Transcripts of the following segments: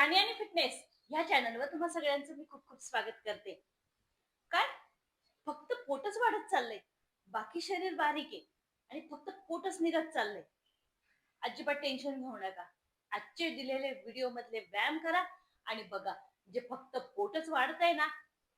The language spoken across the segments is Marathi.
राणी आणि फिटनेस ह्या चॅनलवर तुम्हा सगळ्यांचं मी खूप खूप स्वागत करते. काय फक्त पोटच वाढत चाललंय, बाकी शरीर बारीक आहे आणि फक्त पोटच निघत चाललंय. अजिबात टेन्शन घेऊ नका. आजचे दिलेले व्हिडिओ मधले व्यायाम करा आणि बघा, जे फक्त पोटच वाढत आहे ना,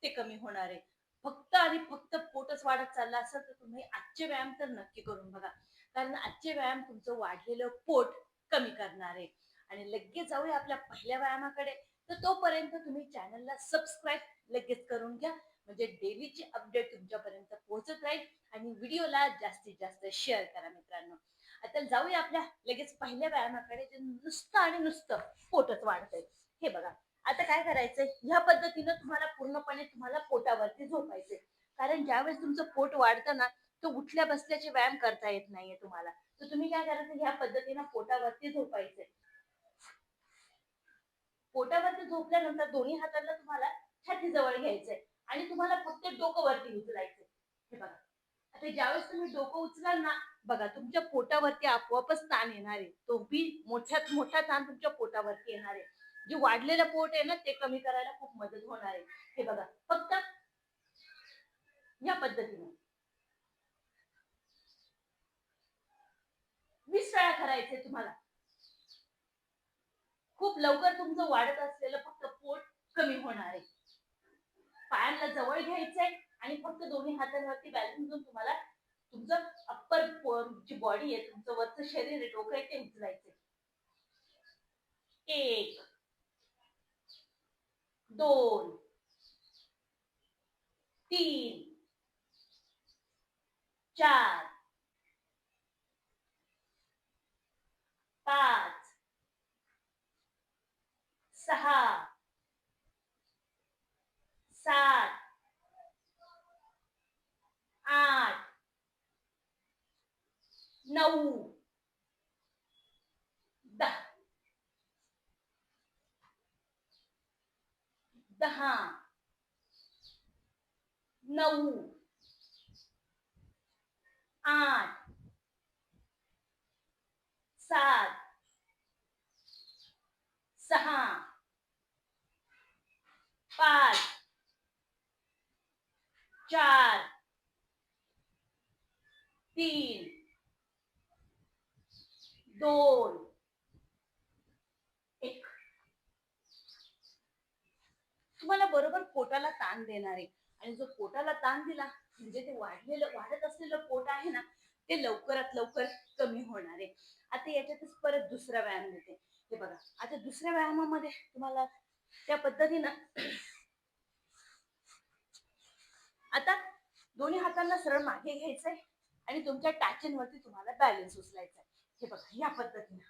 ते कमी होणार आहे. फक्त आणि फक्त पोटच वाढत चाललं असेल तर तुम्ही आजचे व्यायाम तर नक्की करून बघा, कारण आजचे व्यायाम तुमचं वाढलेलं पोट कमी करणार आहे. आणि लगेच जाऊया आपल्या पहिल्या व्यायामाकडे. तर तोपर्यंत तुम्ही चॅनलला सबस्क्राईब लगेच करून घ्या, म्हणजे डेलीची अपडेट तुमच्यापर्यंत पोहोचत राहील. आणि व्हिडिओला जास्तीत जास्त शेअर करा मित्रांनो. आता जाऊया आपल्या लगेच पहिल्या व्यायामाकडे, जे नुसतं आणि नुसतं पोटच वाढतंय. हे बघा, आता काय करायचंय, ह्या पद्धतीनं तुम्हाला पूर्णपणे तुम्हाला पोटावरती झोपायचंय. कारण ज्यावेळेस तुमचं पोट वाढतं ना, तो उठल्या बसल्याचे व्यायाम करता येत नाहीये तुम्हाला. तर तुम्ही काय करायचं, ह्या पद्धतीनं पोटावरती झोपायचंय. पोटावरती झोपल्यानंतर दोन्ही हातांना तुम्हाला छाती जवळ घ्यायचंय आणि तुम्हाला फक्त डोकं वरती उचलायचंय. हे बघा, आता ज्यावेळेस तुम्ही डोकं उचलाल ना, बघा तुमच्या पोटावरती आपोआपच ताण येणार आहे. तो बी मोठ्यात मोठा ताण तुमच्या पोटावरती येणार आहे. जे वाढलेलं पोट आहे ना, ते कमी करायला खूप मदत होणार आहे. हे बघा, फक्त या पद्धतीने 20 वेळा करायचंय तुम्हाला. खूप लवकर तुमचं वाढत असलेलं फक्त पोट कमी होणार आहे. पायांना जवळ घ्यायचंय आणि फक्त दोन्ही हातांवरती बॅलन्स घेऊन तुम्हाला तुमचं अप्पर जी बॉडी आहे, तुमचं वरचं शरीर आहे, डोकं आहे, ते उचलायचंय. 1 2 3 4 5 6 7 8 9 10 10 9 8 7 6 5 4 3 2 1. तुम्हाला बरोबर पोटाला ताण देणार आहे. आणि जो पोटाला ताण दिला म्हणजे ते वाढत असलेलं पोट आहे ना, ते लवकरात लवकर कमी होणार आहे. आता याच्यातच परत दुसरा व्यायाम देते. हे बघा, आता दुसऱ्या व्यायामामध्ये तुम्हाला त्या पद्धतीनं आता दोन्ही हातांना सरळ मागे घ्यायचंय आणि तुमच्या टाचींवरती तुम्हाला बॅलन्स उचलायचा आहे. हे बघा, या पद्धतीनं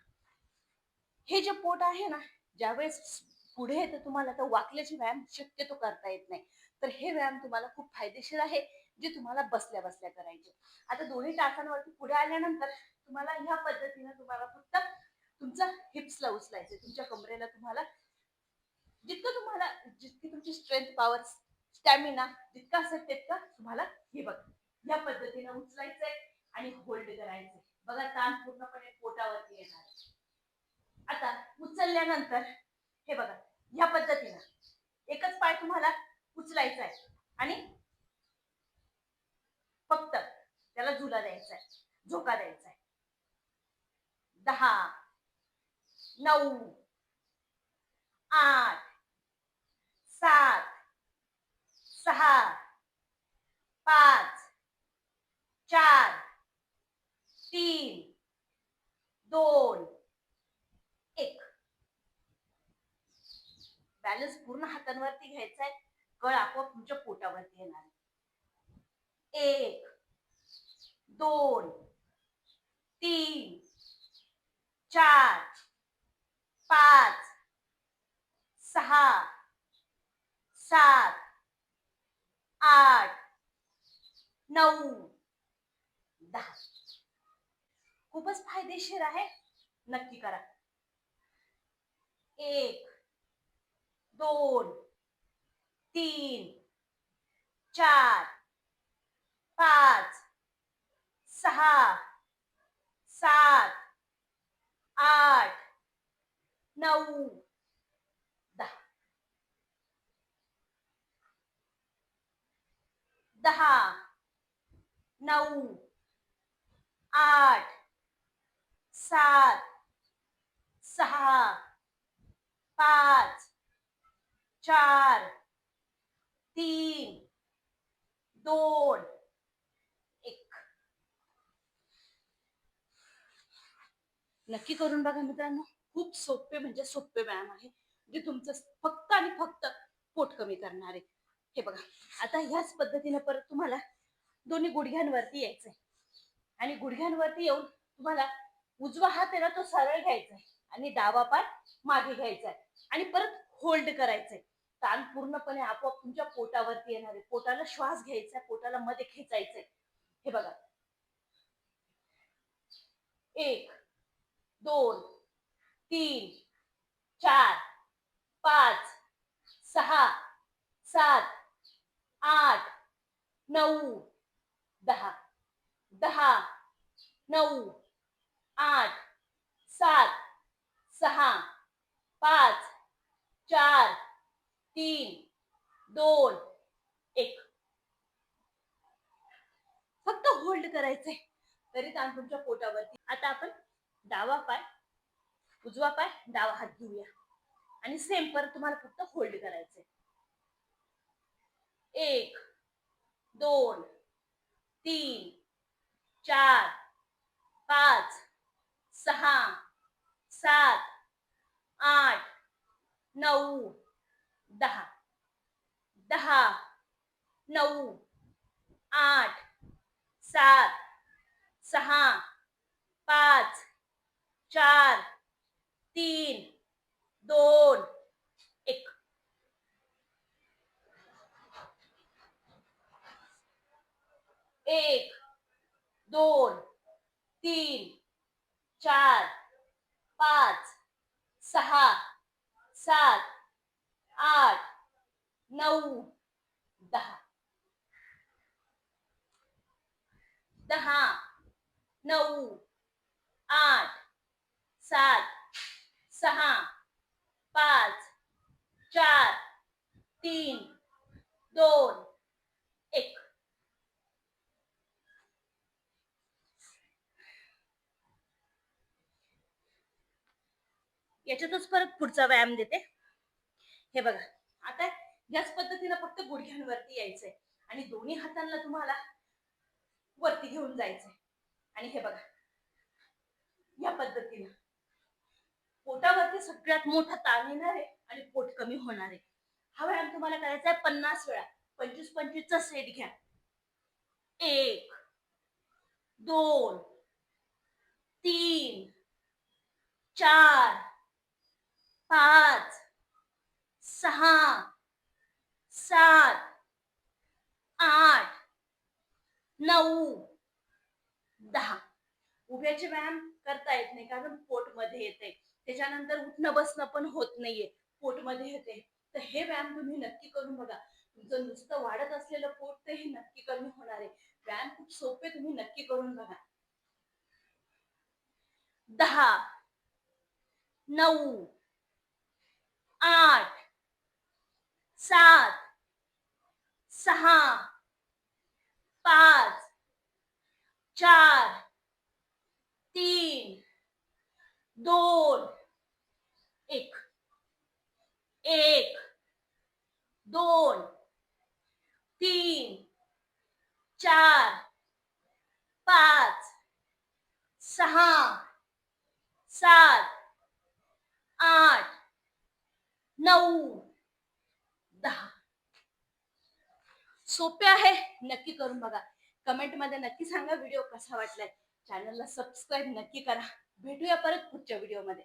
हे जे पोट आहे ना, ज्यावेळेस पुढे येतं तुम्हाला तर वाकल्याचे व्यायाम शक्यतो करता येत नाही. तर हे व्यायाम तुम्हाला खूप फायदेशीर आहे, जे तुम्हाला बसल्या बसल्या करायचे. आता दोन्ही टाचांवरती पुढे आल्यानंतर तुम्हाला ह्या पद्धतीनं तुम्हाला फक्त तुमचं हिप्सला उचलायचं. तुमच्या कमरेला तुम्हाला जितकी तुमची स्ट्रेंथ, पॉवर, स्टॅमिना जितका असेल तितका तुम्हाला हे बघा, या पद्धतीनं उचलायचंय आणि होल्ड करायचंय. बघा, ताण पूर्णपणे पोटावरती येणार. आता उचलल्यानंतर हे बघा, या पद्धतीनं एकच पाय तुम्हाला उचलायचा आहे आणि फक्त त्याला झुला द्यायचा आहे, झोका द्यायचा आहे. 10 9 8 7 6 5 4 3 2 1. बॅलन्स पूर्ण हातांवरती घ्यायचा आहे. कळ आपोआप तुमच्या पोटावरती येणार. 1 2 3 4 5 6 7 8 9 10. खूपच फायदेशीर आहे, नक्की करा. 1 2 3 4 5 6 7 8 9 10, 9, 8, 7, 6, 5, 4, 3, 2, 1. नक्की करून बघा मित्रांनो. खूप सोपे म्हणजे सोपे व्यायाम आहे, जे तुमचं फक्त आणि फक्त पोट कमी करणार आहे. हे बघा, आता ह्याच पद्धतीने परत तुम्हाला दोन्ही गुडघ्यांवरती यायचंय आणि गुडघ्यांवरती येऊन तुम्हाला उजवा हात आहे ना तो सरळ घ्यायचा आहे आणि डावा पाय मागे घ्यायचा आहे आणि परत होल्ड करायचंय. ताण पूर्णपणे आपोआप तुमच्या पोटावरती येणार आहे. पोटाला श्वास घ्यायचा, पोटाला मध्ये खेचायचंय. हे बघा, 1, 2, 3, 4, 5, 6, 7, 8, 9, 10, 10, 9, 8, 7, 6, 5, 4, 3, 2, 1. फक्त होल्ड करायचंय, तरी ताण तुमच्या पोटावरती. आता आपण डावा पाय, उजवा पाय, डावा हात घेऊया आणि सेम परत तुम्हाला फक्त होल्ड करायचंय. 1, 2, 3, 4, 5, 6, 7, 8, 9, 10, 10, 9, 8, 7, 6, 5, 4, 3, 2, 1. 1, 2, 3, 4, 5, 6, 7, 8, 9, 10, 10, 9, 8, 7, 6, 5, 4, 3, 2, 1. याच्यातच परत पुढचा व्यायाम देते. हे बघा, आता याच पद्धतीने फक्त गुडघ्यांवरती यायचंय आणि दोन्ही हातांना तुम्हाला वरती घेऊन जायचंय आणि हे बघा, या पद्धतीने पोटावरती सगळ्यात मोठा ताण येणार आहे आणि पोट कमी होणार आहे. हा व्यायाम तुम्हाला करायचा आहे 50 वेळा. 25-25 चा सेट घ्या. 1, 2, 3, 4, 5, 6, 7, 8, 9, 10. उभ्याचे व्यायाम करता येत नाही कारण पोट मध्ये येते. त्याच्यानंतर उठणं बसणं पण होत नाहीये, पोट मध्ये येते. तर हे व्यायाम तुम्ही नक्की करून बघा. तुमचं नुसतं वाढत असलेलं पोट ते हे नक्की कमी होणार आहे. व्यायाम खूप सोपे, तुम्ही नक्की करून बघा. 10, 9, 8, 7, 6, 5, 4, 3, 2, 1. 1, 2, 3, 4, 5, 6, 7, 8, 9, 10. सोपे आहे, नक्की करून बघा. कमेंट मध्ये नक्की सांगा व्हिडिओ कसा वाटलाय. चॅनलला सबस्क्राईब नक्की करा. भेटूया परत पुढच्या व्हिडिओ मध्ये.